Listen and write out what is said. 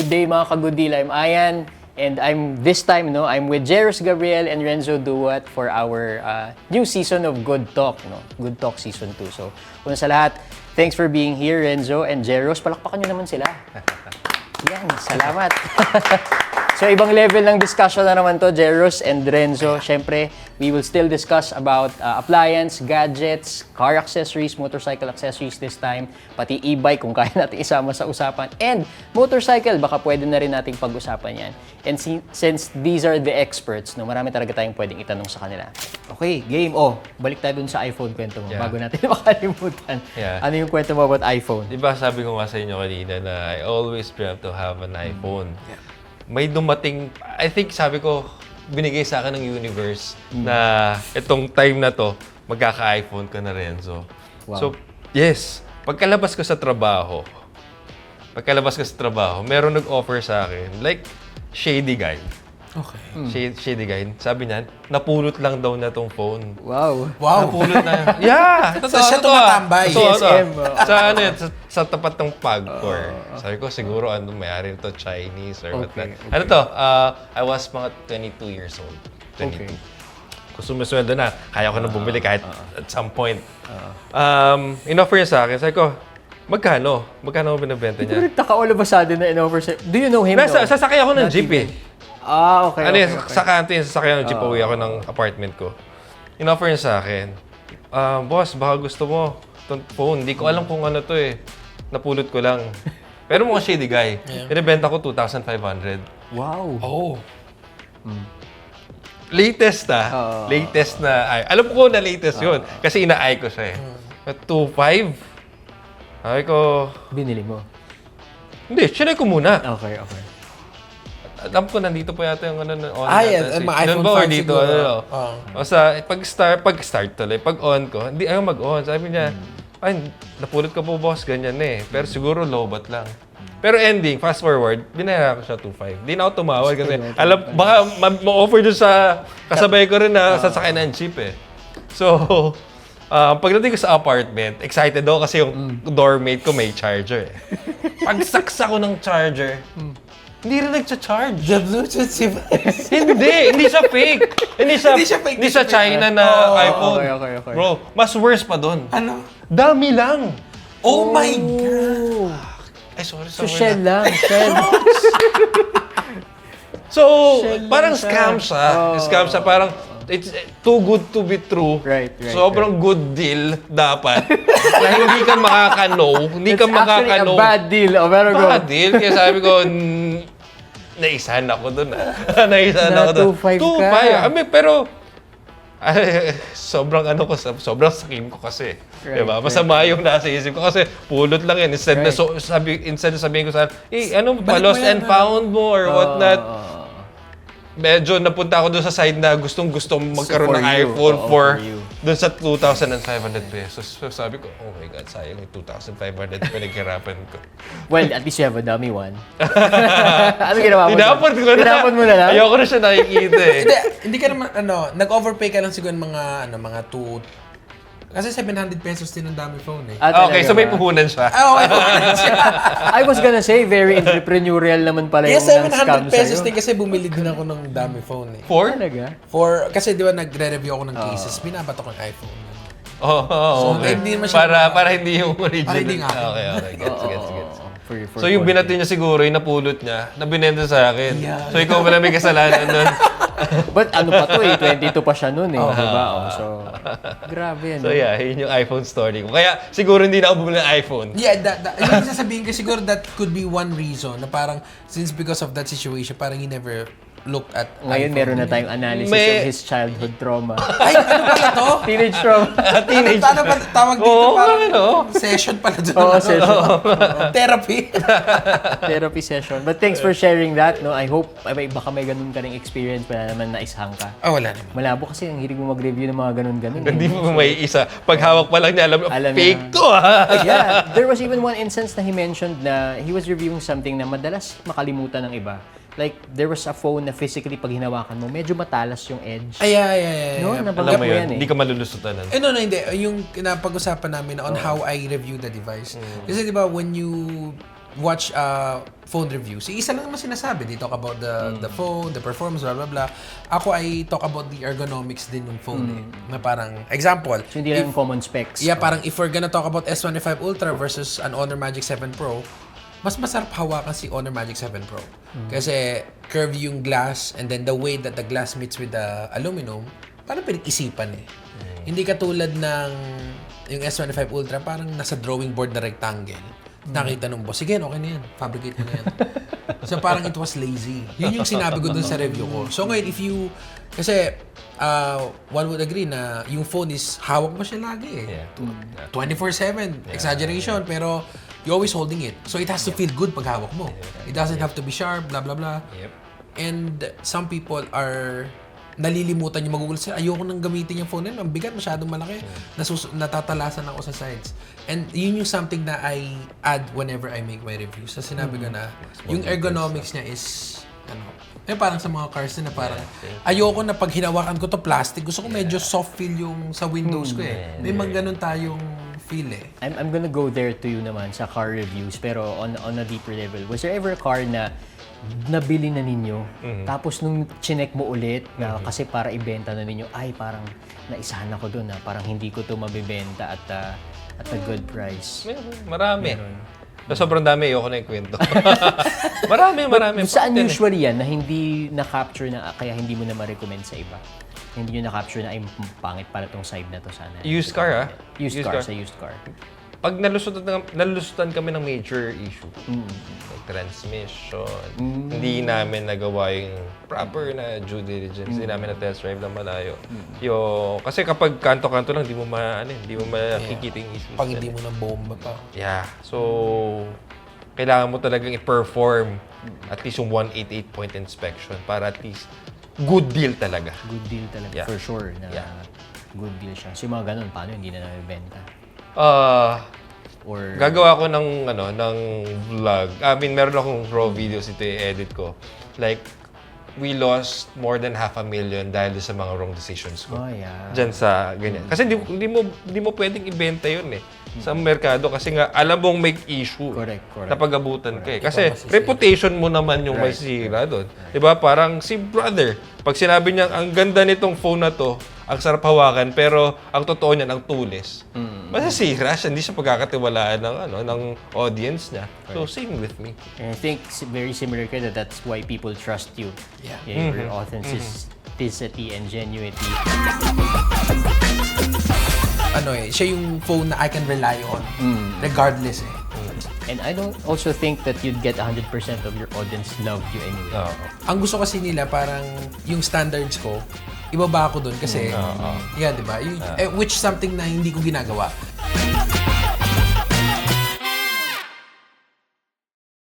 Good day mga ka-good deal. I'm Ayan. And I'm with Jeros Gabriel and Renzo Duat for our new season of Good Talk, Good Talk Season 2. So, una sa lahat, thanks for being here, Renzo and Jeros. Palakpakan nyo naman sila. Yan, salamat. So, ibang level ng discussion na naman to, Jeros and Renzo. Siyempre, we will still discuss about appliance, gadgets, car accessories, motorcycle accessories this time, pati e-bike kung kaya natin isama sa usapan. And motorcycle, baka pwede na rin nating pag-usapan yan. And since these are the experts, marami talaga tayong pwedeng itanong sa kanila. Okay, game. Balik tayo dun sa iPhone kwento mo bago natin makalimutan. Ano yung kwento mo about iPhone? Diba sabi ko nga sa inyo kanina na I always dreamt to have an iPhone. May dumating, I think sabi ko, binigay sa akin ng universe na itong time na to, magkaka-iPhone ka na, Renzo. Wow. So, yes, pagkalabas ko sa trabaho, meron nag-offer sa akin, like, shady guy. Okay. Shady guy. Sabi niya, napulot lang daw na tong phone. Wow. Napulot na. Yeah! So, siya tumatambay. GSM. Sa sa tapat ng Pagcor. Sabi ko, siguro may-ari nito Chinese or what not. Ano to? I was mga 22 years old. 22. Kung sumusweldo na, kaya ko na bumili kahit at some point. In-offer niya sa akin. Sabi ko, magkano? Magkano mo binibenta niya? Pero nagtaka all of a sudden na in-offer sa... Do you know him? Sasakay ako ng jeep eh. Okay. Sa kantin, sasakay ng jeep, uwi ako ng apartment ko. In-offer niya sa akin, boss, baka gusto mo itong phone. Hindi ko alam kung ano to eh. Napulot ko lang. Pero mukhang shady guy. Binibenta ko 2,500. Wow. Oh. Latest latest na, alam ko na latest yun. Kasi ina-eye ko siya eh. 2,500. Sabi ko, Binili mo? hindi, sinay ko muna. Okay. Alam ko, nandito pa yata yung on mga iPhone 5 dito, siguro. O sa, pag-start tuloy, pag-on ko, hindi ayaw mag-on. Sabi niya, ay, napulot ka po boss, ganyan eh. Pero siguro lowbat lang. Pero ending, fast forward, binayaran ko siya 2,500. Hindi na ako tumawag kasi, baka ma-offer doon sa kasabay ko rin na sasakay ng jeep eh. So, pagdating ko sa apartment, excited ako kasi yung doormate ko may charger eh. Pagsaksa ko ng charger, hindi rin nagcha-charge. The Bluetooth device. Hindi siya fake. Hindi siya China na iPhone. Okay. Bro, mas worse pa doon. Ano? Dami lang. Oh my God! Ay, sorry. So, shell lang. Shell. So, parang scam siya. Scam siya. Parang, it's too good to be true. Right. Sobrang good deal dapat. Na hindi ka makaka-know. Hindi ka It's actually makaka-know. a bad deal. Pero go. Bad deal. Kaya sabi ko, naisahan ako dun. Naisahan Na ako dun. 2,500 ka. Pero, sobrang sakim ko kasi. Right, Diba? Masama yung nasa isip ko kasi pulot lang yan. Instead na sabihin ko sa lost and found mo or whatnot. Medyo napunta ako doon sa side na gustong-gusto magkaroon for ng you. iPhone For 4 you. doon sa 2,500 pesos. So sabi ko, oh my God, sayang yung 2,500 pinaghirapan ko. Well, at least you have a dummy one. Ano ginawa mo? Tinapon ko na. Tinapon mo na lang? Ayoko na siya nakikita eh. Hindi ka naman, nag-overpay ka lang siguro mga 2... Kasi 700 pesos din ang dami phone eh. Okay, so may puhunan siya. Okay. I was gonna say, very entrepreneurial naman pala yung Yes, nang-scam 700 pesos sa'yo. din kasi bumili din ako ng dami phone eh. Talaga? Kasi di ba nagre-review ako ng cases, binabato ko ng iPhone. Oo, okay. hindi naman siya- Para hindi yung original. Para hindi nga. Okay, gets. For So yung binati niya siguro, yung napulot niya, nabinenta sa akin. So ikaw wala may kasalanan nun. But ano pa to eh, 22 pa siya nun eh, di ba? So, grabe yan. So yeah, yun yung iPhone story ko. Kaya siguro hindi na ako bumili ng iPhone. Yeah, yung sasabihin ko siguro that could be one reason na parang since because of that situation, parang he never looked at Ngayon iPhone. meron na tayong analysis of his childhood trauma. Ay, ano pala to? Teenage trauma. Teenage. Ano ba tawag dito? Oo, Parang ano? session pala doon. Oo, session. Therapy. Therapy session. But thanks for sharing that. No, I hope baka may ganun ka ring experience pa naman na ishang ka. Wala naman. Malabo kasi ang hilig mo mag-review ng mga ganun-ganun. Hindi mo may isa. Pag hawak pa lang niya, Alam fake niya. to ha. Yeah, there was even one instance na he mentioned na he was reviewing something na madalas makalimutan ng iba. Like, there was a phone na physically pag hinawakan mo, medyo matalas yung edge. Ay. No, Alam nabanggap mo mo yun, yan eh. hindi ka malulusutan nun. No, hindi. Yung napag-usapan namin on how I review the device. Kasi di ba, when you watch phone reviews, isa lang naman sinasabi. They talk about the phone, the performance, blah, blah, blah. Ako, I talk about the ergonomics din ng phone eh. Na parang, example, So, hindi lang common specs. yeah, parang if we're gonna talk about S25 Ultra versus an Honor Magic 7 Pro, mas masarap hawakan si Honor Magic 7 Pro. Kasi curvy yung glass and then the way that the glass meets with the aluminum, parang pinag-isipan eh. Hindi katulad ng yung S25 Ultra, parang nasa drawing board na rectangle. Nakita nung boss, sige, okay na yan. Fabricate mo na yan. So parang it was lazy. Yun yung sinabi ko dun sa review ko. So ngayon, if you, kasi one would agree na yung phone is hawak mo siya lagi eh. 24/7, exaggeration, pero you're always holding it. So it has to feel good pag hawak mo. It doesn't have to be sharp, blah, blah, blah. Yep. And some people are nalilimutan yung mag-google sila. Ayoko nang gamitin yung phone na yun. Ang bigat, masyadong malaki. Natatalasan ako sa sides. And yun yung something na I add whenever I make my reviews. So sinabi ko na, yung ergonomics niya is, parang sa mga cars na parang, ayoko na pag hinawakan ko to plastic. Gusto ko medyo soft feel yung sa windows ko eh. May mga ganun tayong feel eh. I'm gonna go there to you naman sa car reviews, pero on a deeper level. Was there ever a car na nabili na ninyo, tapos nung chinek mo ulit, na kasi para ibenta na ninyo, ay parang naisahan ako doon na parang hindi ko to mabibenta at a good price. Marami. So, sobrang dami, ayoko na yung kwento. marami. Saan usually yan na hindi na-capture na kaya hindi mo na ma-recommend sa iba? Hindi nyo na-capture na ay pangit pala tong side na to sana. Used car, Used car, sa used car. Pag nalusutan kami ng major issue, like transmission, hindi namin nagawa yung proper na due diligence, hindi namin na-test drive ng malayo. Kasi kapag kanto-kanto lang, hindi mo makikita yung issues. Pag hindi mo na bomba pa. Yeah. So, kailangan mo talagang i-perform at least yung 188-point inspection para at least good deal talaga. Good deal talaga, Yeah. for sure, na Yeah. good deal siya. So yung mga ganun, paano hindi na nabibenta? Or Gagawa ko ng vlog. I mean, meron akong raw videos ito i-edit ko. Like, we lost more than 500,000 dahil sa mga wrong decisions ko. Oh, yeah. Diyan sa ganyan. Kasi hindi mo pwedeng ibenta yun eh. Sa merkado kasi nga alam mong may issue. Correct. Na pag-abutan ka eh. Kasi reputation mo naman yung may sira doon. 'Di ba? Parang si brother, pag sinabi niya ang ganda nitong phone na to, ang sarap hawakan, pero ang totoo niyan ang tulis. Masasira siya, hindi siya pagkakatiwalaan ng audience niya. So same with me. And I think very similar ka that's why people trust you. Yeah. Your authenticity and genuinity. Siya yung phone na I can rely on regardless eh. And I don't also think that you'd get 100% of your audience love you anyway. Ang gusto kasi nila parang yung standards ko, ibaba ako doon kasi, yeah, di ba? Which something na hindi ko ginagawa.